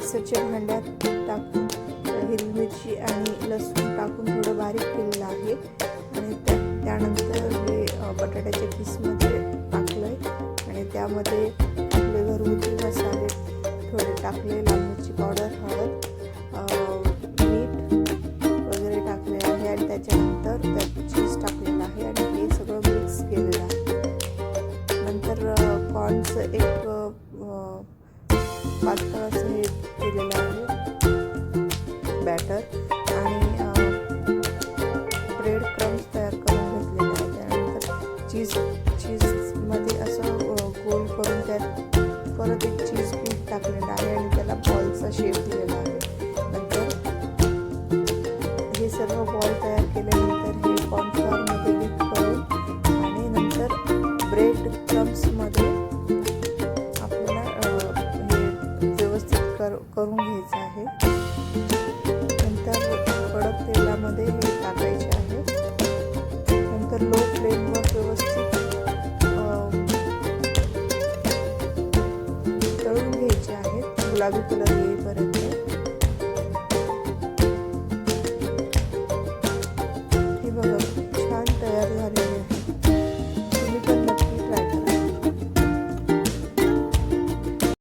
मिक्सरच्या भांड्यात टाकून हिरवी मिरची आणि लसूण टाकून थोडं बारीक केलेलं आहे आणि त्यानंतर हे बटाट्याच्या पीसमध्ये टाकलं आहे आणि त्यामध्ये आपले घरगुती मसाले थोडे टाकले, लाल मिरची पावडर, हळद, मीठ वगैरे टाकले आहे आणि त्याच्यानंतर त्यात चीज टाकलेलं आहे आणि हे सगळं मिक्स केलेलं आहे. नंतर कॉर्नचं एक पातळ असं हे केलेलं आहे बॅटर आणि ब्रेड क्रम्स तयार करून घेतलेले आहे. त्यानंतर चीजमध्ये असं गोल करून त्यात परत एक चीज पीस टाकलेलं आहे आणि त्याला बॉलचा शेप दिलेला आहे. नंतर हे सर्व बॉल तयार केल्यानंतर हे कॉर्नफ्लॉवरमध्ये डिप करून आणि नंतर ब्रेड क्रम्समध्ये आपल्याला हे व्यवस्थित करून घ्यायचं आहे. नंतर कडक तेलामध्ये